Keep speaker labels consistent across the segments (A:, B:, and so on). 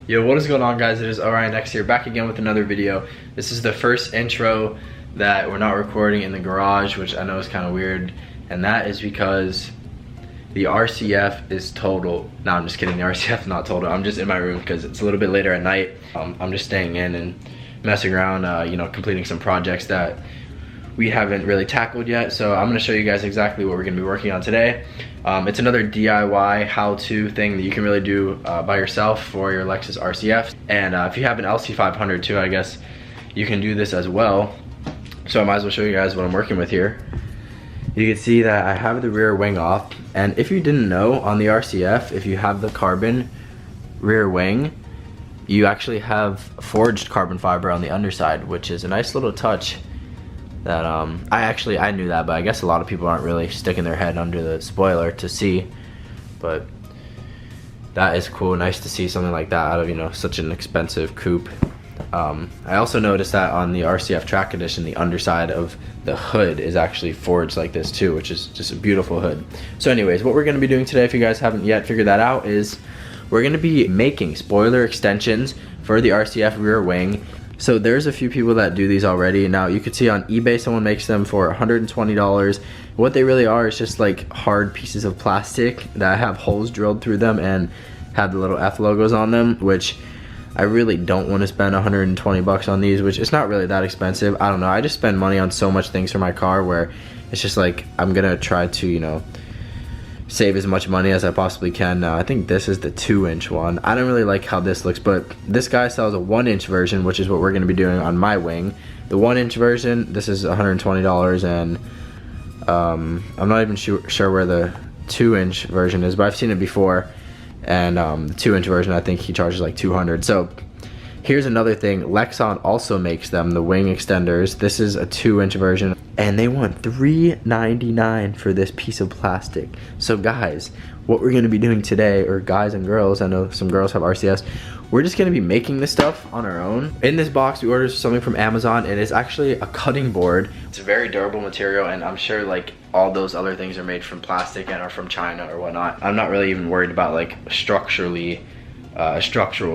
A: Yo, what is going on, guys? It is Orion X here, back again with another video. This is the first intro that we're not recording in the garage, which I know is kind of weird, and that is because the RCF is total. No, I'm just kidding, the RCF is not total. I'm just in my room because it's a little bit later at night. I'm just staying in and messing around, you know, completing some projects that we haven't really tackled yet. So I'm gonna show you guys exactly what we're gonna be working on today. It's another DIY how-to thing that you can really do by yourself for your LEXUS RCF. And if you have an LC500 too, I guess you can do this as well. So I might as well show you guys what I'm working with here. You can see that I have the rear wing off. And if you didn't know, on the RCF, if you have the carbon rear wing, you actually have forged carbon fiber on the underside, which is a nice little touch that I knew that, but I guess a lot of people aren't really sticking their head under the spoiler to see. But that is cool. Nice to see something like that out of, you know, such an expensive coupe. I also noticed that on the RCF Track Edition, the underside of the hood is actually forged like this too, which is just a beautiful hood. So anyways, what we're going to be doing today, if you guys haven't yet figured that out, is we're going to be making spoiler extensions for the RCF rear wing. So there's a few people that do these already. Now you could see on eBay someone makes them for $120. What they really are is just like hard pieces of plastic that have holes drilled through them and have the little F logos on them, which I really don't want to spend 120 bucks on these, which is not really that expensive. I don't know, I just spend money on so much things for my car where it's just like I'm gonna try to, you know, save as much money as I possibly can. Now I think this is the 2-inch one. I don't really like how this looks, but this guy sells a 1-inch version, which is what we're going to be doing on my wing. The 1-inch version, this is $120, and I'm not even sure where the 2-inch version is, but I've seen it before. And the 2-inch version, I think he charges like $200. So here's another thing, Lexus also makes them, the wing extenders. This is a 2-inch version, and they want $3.99 for this piece of plastic. So guys, what we're gonna be doing today, or guys and girls, I know some girls have RCFs, we're just gonna be making this stuff on our own. In this box, we ordered something from Amazon, and it's actually a cutting board. It's a very durable material, and I'm sure like all those other things are made from plastic and are from China or whatnot. I'm not really even worried about like structural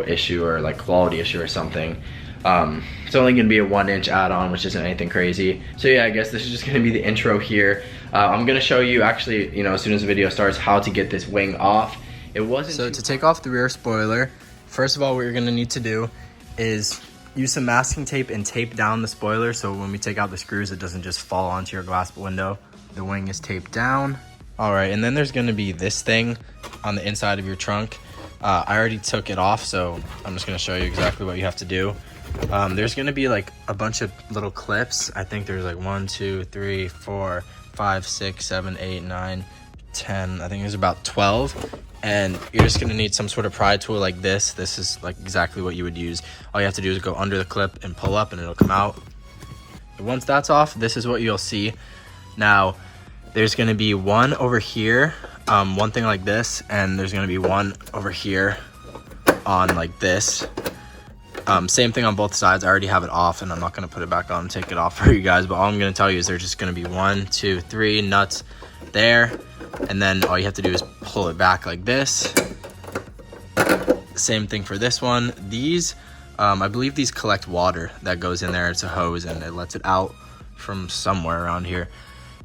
A: issue or like quality issue or something. It's only gonna be a 1-inch add-on, which isn't anything crazy. So yeah, I guess this is just gonna be the intro here. I'm gonna show you actually, you know, as soon as the video starts, how to get this wing off. It wasn't so to take off the rear spoiler. First of all, what you're gonna need to do is use some masking tape and tape down the spoiler so when we take out the screws, it doesn't just fall onto your glass window. The wing is taped down. All right, and then there's gonna be this thing on the inside of your trunk. I already took it off, so I'm just gonna show you exactly what you have to do. There's gonna be like a bunch of little clips. I think there's like 1, 2, 3, 4, 5, 6, 7, 8, 9, 10. I think there's about 12. And you're just gonna need some sort of pry tool like this. This is like exactly what you would use. All you have to do is go under the clip and pull up and it'll come out. Once that's off, this is what you'll see. Now, there's gonna be one over here, one thing like this, and there's gonna be one over here on like this. Same thing on both sides. I already have it off and I'm not gonna put it back on and take it off for you guys, but all I'm gonna tell you is there's just gonna be 1, 2, 3 nuts there, and then all you have to do is pull it back like this. Same thing for this one. These, I believe these collect water that goes in there. It's a hose and it lets it out from somewhere around here.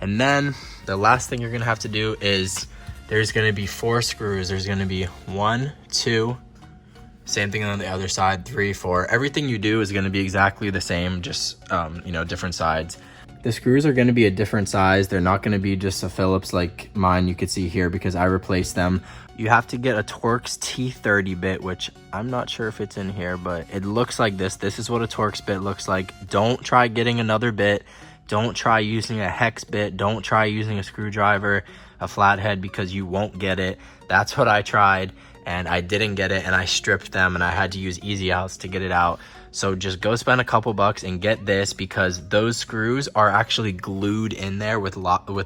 A: And then the last thing you're gonna have to do is there's gonna be 4 screws. There's gonna be 1, 2, same thing on the other side, 3, 4. Everything you do is gonna be exactly the same, just you know, different sides. The screws are gonna be a different size. They're not gonna be just a Phillips like mine you could see here because I replaced them. You have to get a Torx T30 bit, which I'm not sure if it's in here, but it looks like this. This is what a Torx bit looks like. Don't try getting another bit. Don't try using a hex bit. Don't try using a screwdriver, a flathead, because you won't get it. That's what I tried and I didn't get it, and I stripped them and I had to use easy outs to get it out. So just go spend a couple bucks and get this, because those screws are actually glued in there with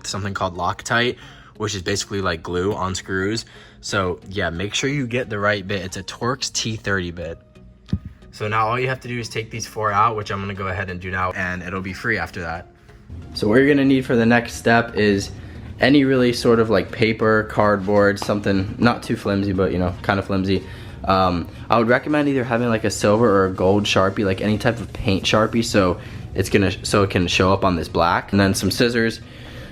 A: something called Loctite, which is basically like glue on screws. So yeah, make sure you get the right bit. It's a Torx T30 bit. So now all you have to do is take these 4 out, which I'm gonna go ahead and do now, and it'll be free after that. So what you're gonna need for the next step is any really sort of like paper, cardboard, something not too flimsy, but you know, kind of flimsy. I would recommend either having like a silver or a gold Sharpie, like any type of paint Sharpie, so it can show up on this black. And then some scissors.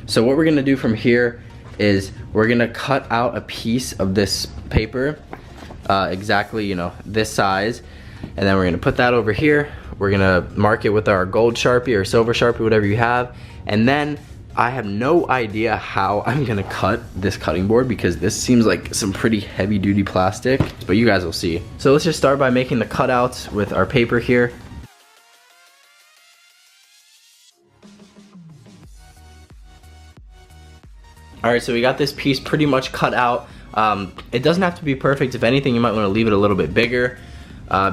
A: So what we're gonna do from here is we're gonna cut out a piece of this paper, exactly, you know, this size, and then we're gonna put that over here. We're gonna mark it with our gold Sharpie or silver Sharpie, whatever you have, and then I have no idea how I'm gonna cut this cutting board because this seems like some pretty heavy duty plastic, but you guys will see. So let's just start by making the cutouts with our paper here. Alright, so we got this piece pretty much cut out. It doesn't have to be perfect. If anything, you might want to leave it a little bit bigger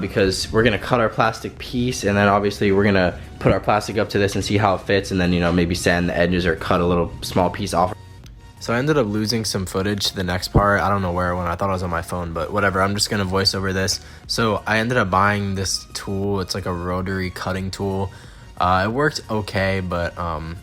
A: because we're going to cut our plastic piece, and then obviously we're going to put our plastic up to this and see how it fits, and then, you know, maybe sand the edges or cut a little small piece off. So I ended up losing some footage to the next part. I don't know where it went. I thought it was on my phone, but whatever. I'm just going to voice over this. So I ended up buying this tool. It's like a rotary cutting tool. It worked okay, but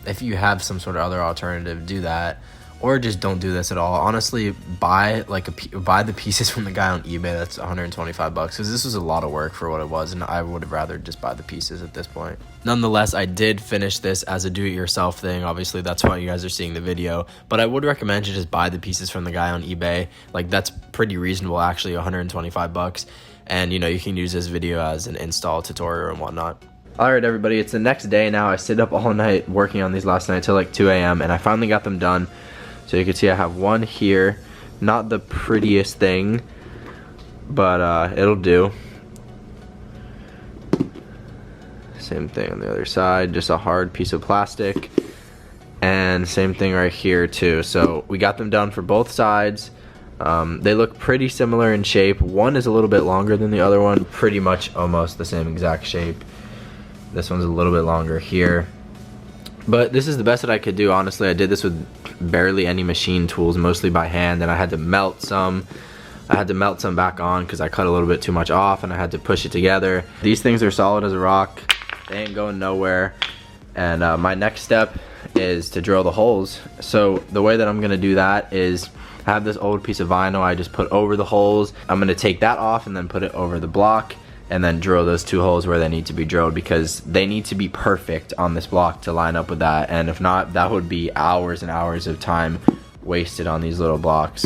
A: if you have some sort of other alternative, do that. Or just don't do this at all. Honestly, buy the pieces from the guy on eBay. That's 125 bucks, because this was a lot of work for what it was, and I would have rather just buy the pieces at this point. Nonetheless, I did finish this as a do-it-yourself thing. Obviously, that's why you guys are seeing the video. But I would recommend you just buy the pieces from the guy on eBay. Like, that's pretty reasonable, actually, 125 bucks. And, you know, you can use this video as an install tutorial and whatnot. Alright everybody, it's the next day now. I stayed up all night working on these last night till like 2 a.m. and I finally got them done. So you can see I have one here, not the prettiest thing, but it'll do. Same thing on the other side, just a hard piece of plastic. And same thing right here too. So we got them done for both sides. They look pretty similar in shape. One is a little bit longer than the other one, pretty much almost the same exact shape. This one's a little bit longer here. But this is the best that I could do, honestly. I did this with barely any machine tools, mostly by hand, and I had to melt some. I had to melt some back on because I cut a little bit too much off, and I had to push it together. These things are solid as a rock. They ain't going nowhere. And my next step is to drill the holes. So the way that I'm gonna do that is I have this old piece of vinyl I just put over the holes. I'm gonna take that off and then put it over the block, and then drill those 2 holes where they need to be drilled, because they need to be perfect on this block to line up with that, and if not, that would be hours and hours of time wasted on these little blocks.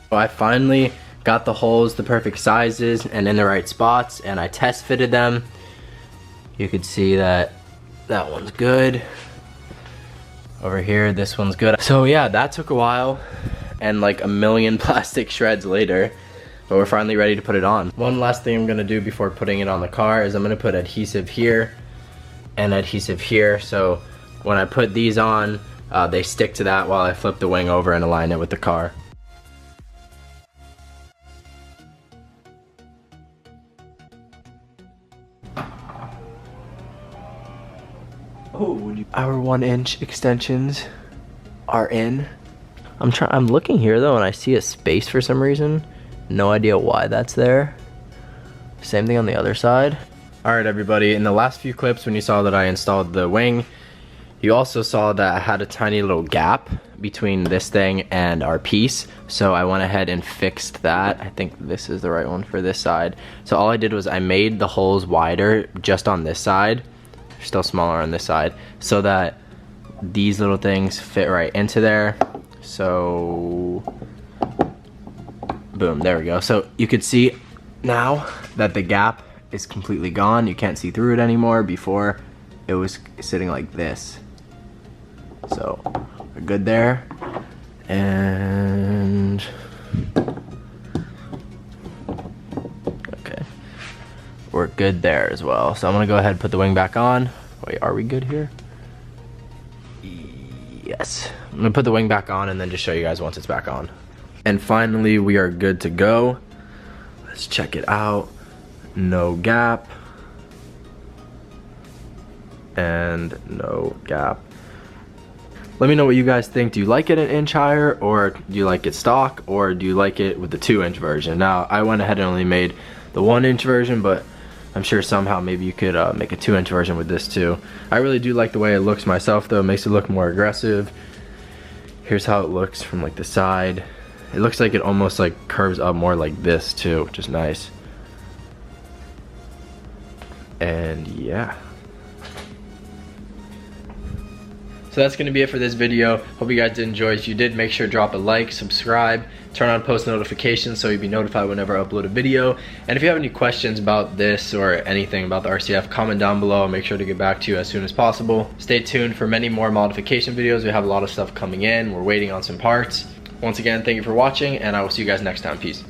A: So I finally got the holes the perfect sizes and in the right spots, and I test fitted them. You could see that that one's good. Over here, this one's good. So yeah, that took a while, and like a million plastic shreds later, but we're finally ready to put it on. One last thing I'm gonna do before putting it on the car is I'm gonna put adhesive here and adhesive here, so when I put these on, they stick to that while I flip the wing over and align it with the car. Our 1-inch extensions are in. I'm looking here though, and I see a space for some reason. No idea why that's there. Same thing on the other side. Alright everybody, in the last few clips when you saw that I installed the wing, you also saw that I had a tiny little gap between this thing and our piece. So I went ahead and fixed that. I think this is the right one for this side. So all I did was I made the holes wider just on this side. They're still smaller on this side, so that these little things fit right into there. So boom, there we go. So you could see now that the gap is completely gone. You can't see through it anymore. Before it was sitting like this. So we're good there. And okay, we're good there as well. So I'm gonna go ahead and put the wing back on. Wait, are we good here? Yes. I'm gonna put the wing back on and then just show you guys once it's back on. And finally, we are good to go. Let's check it out. No gap. And no gap. Let me know what you guys think. Do you like it an inch higher, or do you like it stock, or do you like it with the 2-inch version? Now, I went ahead and only made the 1-inch version, but I'm sure somehow maybe you could make a 2-inch version with this too. I really do like the way it looks myself though. It makes it look more aggressive. Here's how it looks from like the side. It looks like it almost like curves up more like this too, which is nice. And yeah. So that's gonna be it for this video. Hope you guys did enjoy. If you did, make sure to drop a like, subscribe, turn on post notifications so you'll be notified whenever I upload a video. And if you have any questions about this or anything about the RCF, comment down below. I'll make sure to get back to you as soon as possible. Stay tuned for many more modification videos. We have a lot of stuff coming in. We're waiting on some parts. Once again, thank you for watching, and I will see you guys next time. Peace.